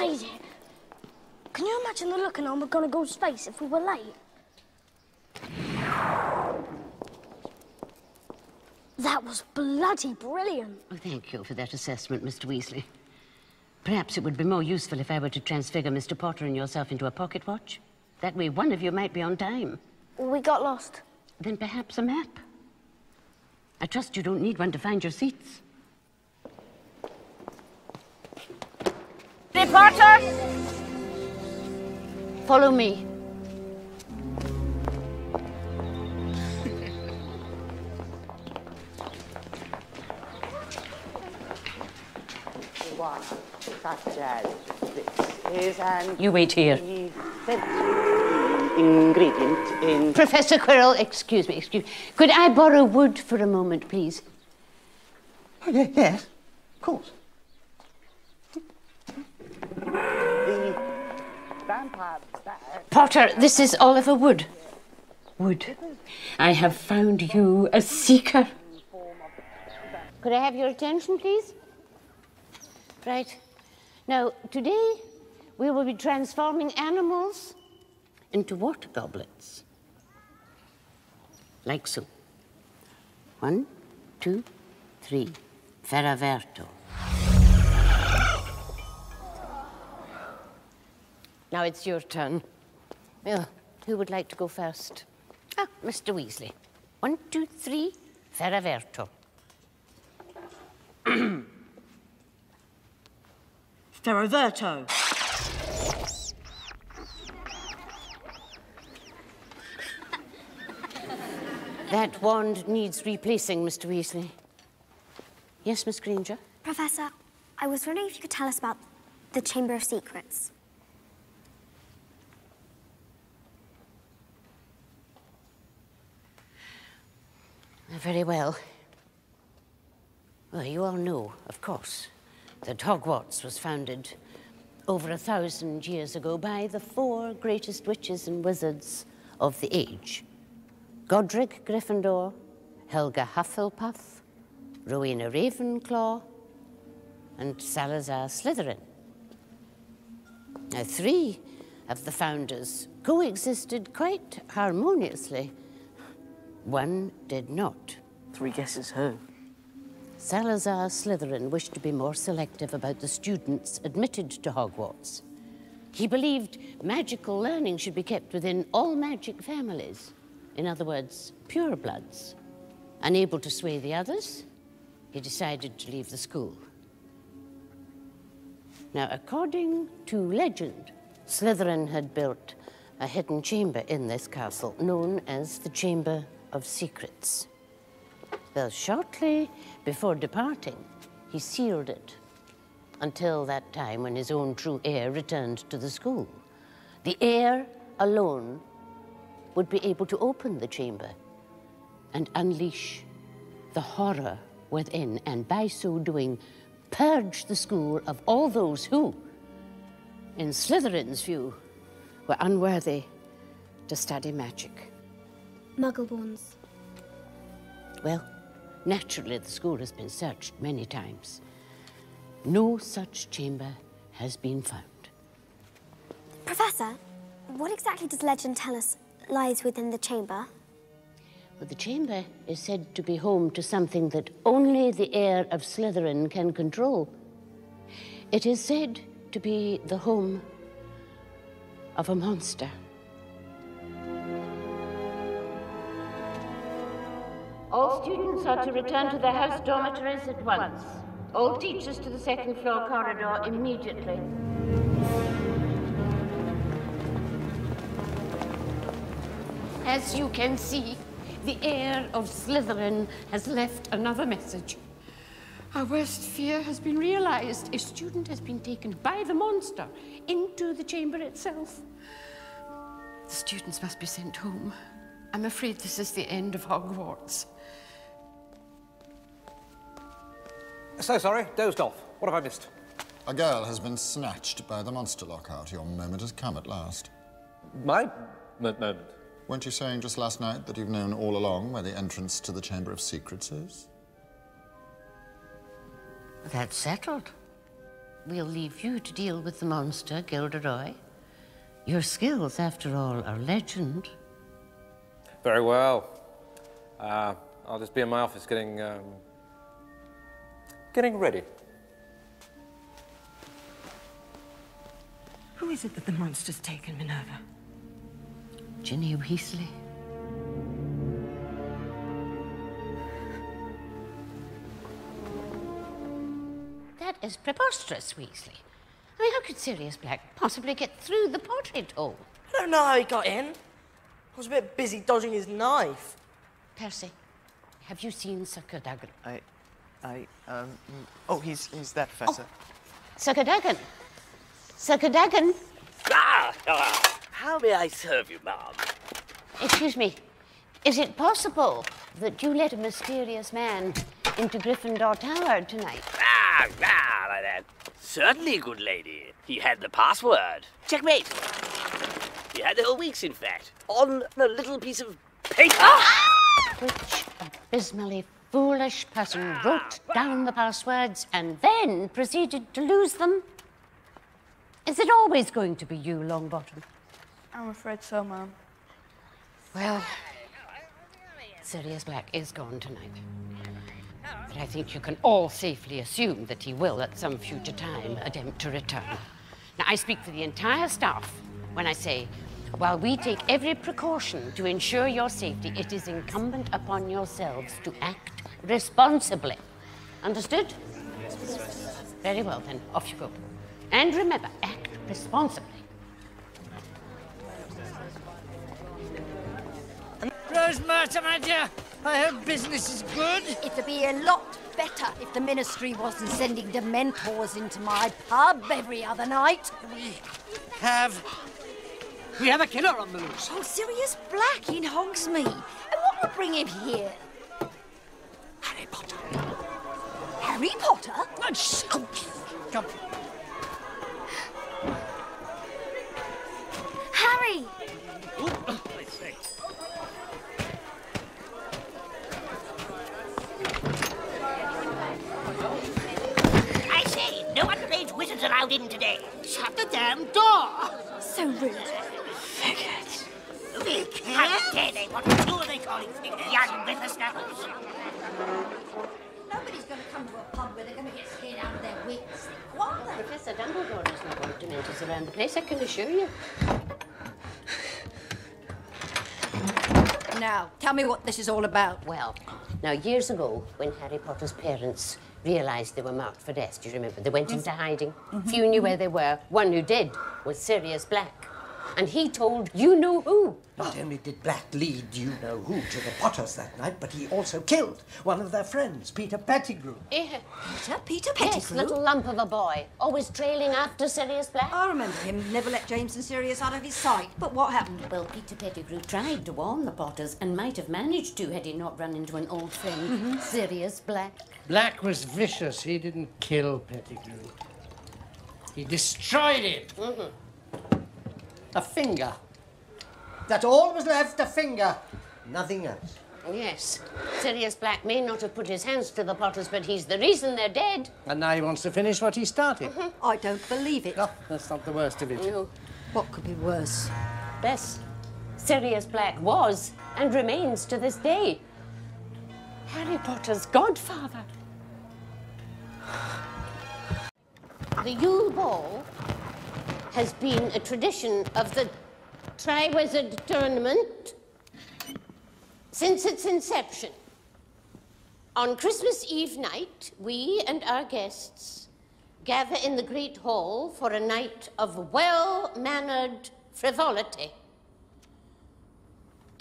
made it. Can you imagine the look on McGonagall's face if we were late? That was bloody brilliant. Oh, thank you for that assessment, Mr. Weasley. Perhaps it would be more useful if I were to transfigure Mr. Potter and yourself into a pocket watch. That way one of you might be on time. We got lost. Then perhaps a map. I trust you don't need one to find your seats. Reporter! Follow me. One such as this is an... You wait here. Ingredient in... Professor Quirrell, excuse me. Could I borrow wood for a moment, please? Oh, yes, of course. The vampire... Potter, this is Oliver Wood. Wood, I have found you a seeker. Could I have your attention, please? Right. Now, today we will be transforming animals into water goblets. Like so. 1, 2, 3. Ferraverto. Now it's your turn. Well, who would like to go first? Ah, Mr. Weasley. 1, 2, 3. Ferraverto. Ferraverto. That wand needs replacing, Mr. Weasley. Yes, Miss Granger? Professor, I was wondering if you could tell us about the Chamber of Secrets. Very well. Well, you all know, of course, that Hogwarts was founded over 1,000 years ago by the 4 greatest witches and wizards of the age. Godric Gryffindor, Helga Hufflepuff, Rowena Ravenclaw, and Salazar Slytherin. Now, 3 of the founders coexisted quite harmoniously. 1 did not. 3 guesses who? Salazar Slytherin wished to be more selective about the students admitted to Hogwarts. He believed magical learning should be kept within all magic families. In other words, purebloods. Unable to sway the others, he decided to leave the school. Now, according to legend, Slytherin had built a hidden chamber in this castle known as the Chamber of Secrets. Well, shortly before departing, he sealed it until that time when his own true heir returned to the school. The heir alone would be able to open the chamber and unleash the horror within, and by so doing, purge the school of all those who, in Slytherin's view, were unworthy to study magic. Muggleborns. Well, naturally, the school has been searched many times. No such chamber has been found. Professor, what exactly does legend tell us lies within the chamber? Well, the chamber is said to be home to something that only the heir of Slytherin can control. It is said to be the home of a monster. All students are to return to their house dormitories at once. All teachers to the 2nd floor corridor immediately. As you can see, the heir of Slytherin has left another message. Our worst fear has been realized. A student has been taken by the monster into the chamber itself. The students must be sent home. I'm afraid this is the end of Hogwarts. So sorry, dozed off. What have I missed? A girl has been snatched by the monster lockout. Your moment has come at last. My moment? Weren't you saying just last night that you've known all along where the entrance to the Chamber of Secrets is? That's settled. we'll leave you to deal with the monster, Gilderoy. Your skills, after all, are legend. Very well. I'll just be in my office getting ready. Who is it that the monster's taken, Minerva? Ginny Weasley. That is preposterous, Weasley. I mean, how could Sirius Black possibly get through the portrait hole? I don't know how he got in. I was a bit busy dodging his knife. Percy, have you seen Sir Cadogan? Oh, he's there, Professor. Oh, Sir Cadogan. Sir Cadogan. How may I serve you, ma'am? Excuse me. Is it possible that you let a mysterious man into Gryffindor Tower tonight? Certainly, good lady. He had the password. Checkmate. He had the whole weeks, in fact, on a little piece of paper. Which abysmally foolish person wrote down the passwords and then proceeded to lose them? Is it always going to be you, Longbottom? I'm afraid so, ma'am. Well, Sirius Black is gone tonight. But I think you can all safely assume that he will, at some future time, attempt to return. Now, I speak for the entire staff when I say, while we take every precaution to ensure your safety, it is incumbent upon yourselves to act responsibly. Understood? Very well, then. Off you go. And remember, act responsibly. Rosemartin, my dear, I hope business is good. It'd be a lot better if the Ministry wasn't sending Dementors into my pub every other night. We have a killer on the loose. Oh, Sirius Black in Hogsmeade. And what would bring him here? Harry Potter. Harry Potter? Come. Harry! I say, no underage wizards allowed in today. Shut the damn door! So rude. Figures. How dare they? What are they calling figures? Young whippersnappers. Nobody's going to come to a pub where they're going to get scared out of their wits. What? Professor Dumbledore is not going to Dementors around the place, I can assure you. Now, tell me what this is all about. Well, now, years ago, when Harry Potter's parents realised they were marked for death, do you remember? They went into hiding. Few knew where they were. One who did was Sirius Black. And he told you-know-who. Not only did Black lead you-know-who to the Potters that night, but he also killed one of their friends, Peter Pettigrew. Peter Pettigrew? Yes, little lump of a boy, always trailing after Sirius Black. I remember him. Never let James and Sirius out of his sight. But what happened? Well, Peter Pettigrew tried to warn the Potters and might have managed to had he not run into an old friend, Sirius Black. Black was vicious. He didn't kill Pettigrew. He destroyed him. A finger. That's all was left, a finger. Nothing else. Yes. Sirius Black may not have put his hands to the Potters, but he's the reason they're dead. And now he wants to finish what he started. I don't believe it. Oh, that's not the worst of it. No. What could be worse? Best. Sirius Black was and remains to this day Harry Potter's godfather. The Yule Ball has been a tradition of the Triwizard Tournament since its inception. On Christmas Eve night, we and our guests gather in the Great Hall for a night of well-mannered frivolity.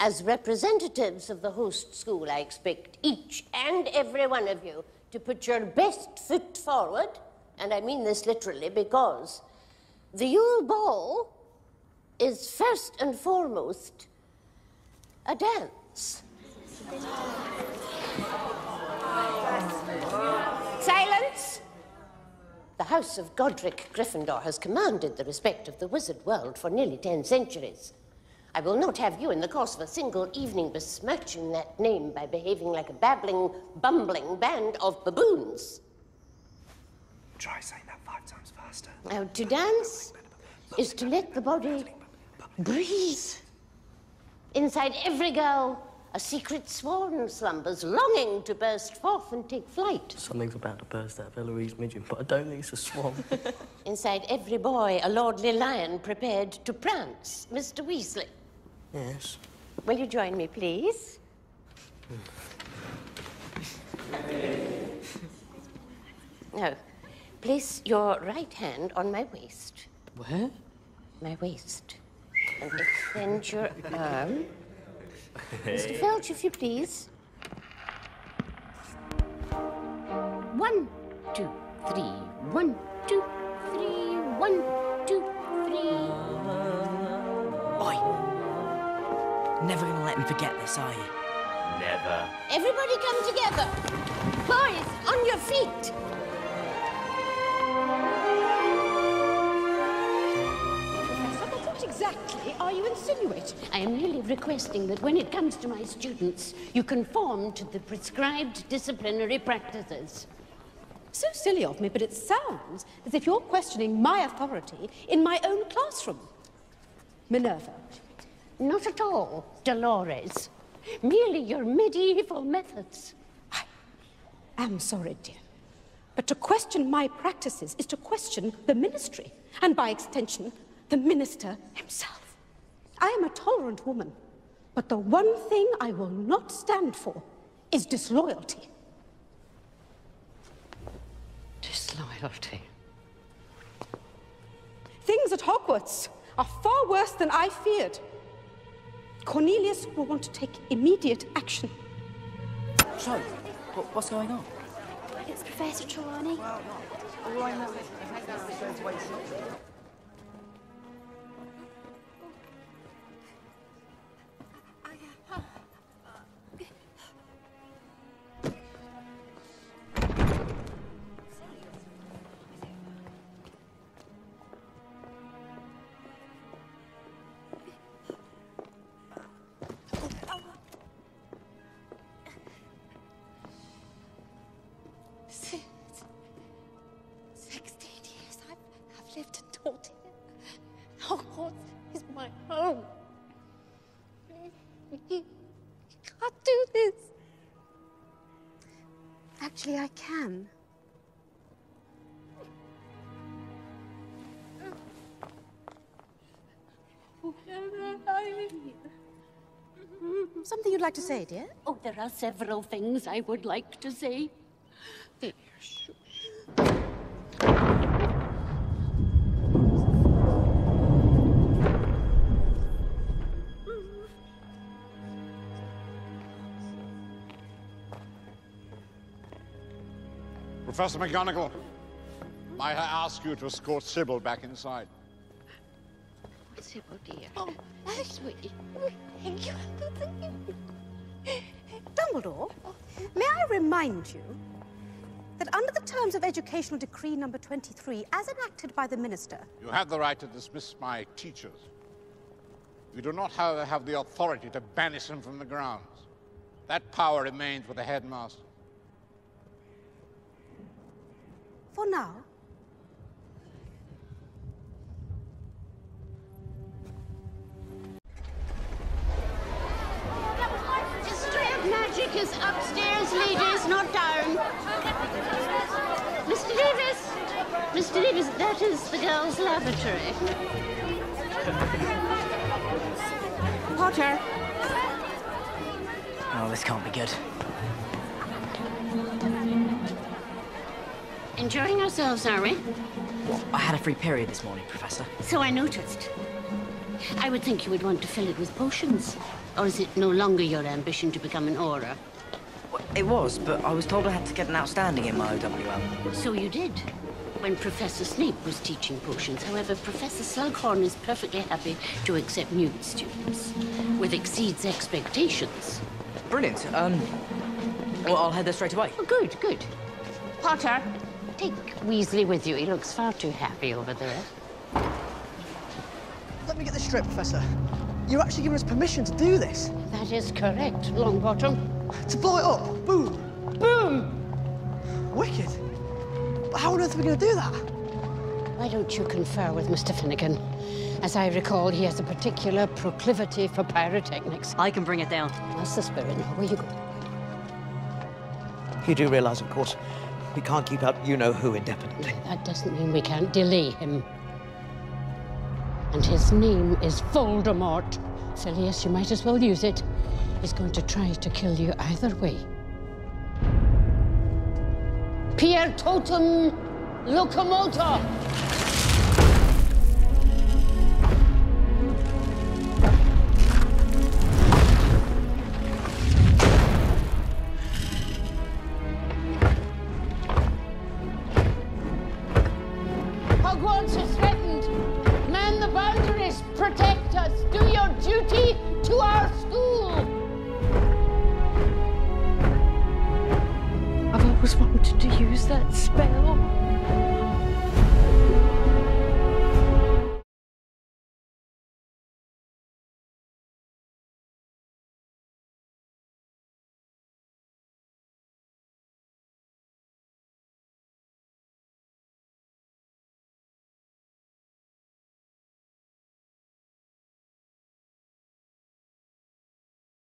As representatives of the host school, I expect each and every one of you to put your best foot forward, and I mean this literally, because the Yule Ball is first and foremost a dance. Silence! The House of Godric Gryffindor has commanded the respect of the wizard world for nearly 10 centuries. I will not have you in the course of a single evening besmirching that name by behaving like a babbling, bumbling band of baboons. Try saying that 5 times fast. Now, to dance is to let the body breathe. Inside every girl, a secret swan slumbers, longing to burst forth and take flight. Something's about to burst out of Eloise Midgeon, but I don't think it's a swan. Inside every boy, a lordly lion prepared to prance. Mr. Weasley. Yes? Will you join me, please? Now, place your right hand on my waist. Where? My waist. And extend your arm. Mr. Filch, if you please. 1, 2, 3. 1, 2, 3. 1, 2, 3. Oi! Never gonna let him forget this, are you? Never. Everybody come together. Boys, on your feet. What exactly are you insinuating? I am merely requesting that when it comes to my students, you conform to the prescribed disciplinary practices. So silly of me, but it sounds as if you're questioning my authority in my own classroom. Minerva. Not at all, Dolores. Merely your medieval methods. I am sorry, dear. But to question my practices is to question the ministry, and by extension, the minister himself. I am a tolerant woman, but the one thing I will not stand for is disloyalty. Disloyalty? Things at Hogwarts are far worse than I feared. Cornelius will want to take immediate action. So, what's going on? It's Professor Trelawney. All I know is going to wait. Is my home. You can't do this. Actually, I can. Something you'd like to say, dear? Oh, there are several things I would like to say. Professor McGonagall, might I ask you to escort Sybil back inside? Sybil, dear. Oh, sweetie. Thank you. Dumbledore, may I remind you that under the terms of Educational Decree number 23, as enacted by the Minister... You have the right to dismiss my teachers. You do not, however, have the authority to banish them from the grounds. That power remains with the headmaster. For now. Display of magic is upstairs, ladies, not down. Mr. Davis! Mr. Davis, that is the girls' lavatory. Potter! Oh, this can't be good. Enjoying ourselves, are we? Well, I had a free period this morning, Professor. So I noticed. I would think you would want to fill it with potions. Or is it no longer your ambition to become an aura? Well, it was, but I was told I had to get an outstanding in my OWL. So you did, when Professor Snape was teaching potions. However, Professor Slughorn is perfectly happy to accept new students, with exceeds expectations. Brilliant. Well, I'll head there straight away. Oh, good, good. Potter, take Weasley with you. He looks far too happy over there. Let me get this straight, Professor. You're actually giving us permission to do this? That is correct, Longbottom. To blow it up? Boom! Boom! Wicked. But how on earth are we going to do that? Why don't you confer with Mr. Finnegan? As I recall, he has a particular proclivity for pyrotechnics. I can bring it down. That's the spirit. Now, where you go? You do realize, of course, we can't keep up you-know-who indefinitely. That doesn't mean we can't delay him. And his name is Voldemort. Silius, you might as well use it. He's going to try to kill you either way. Pier totum locomotor! Hogwarts is threatened. Man the boundaries. Protect us. Do your duty to our school. I've always wanted to use that spell.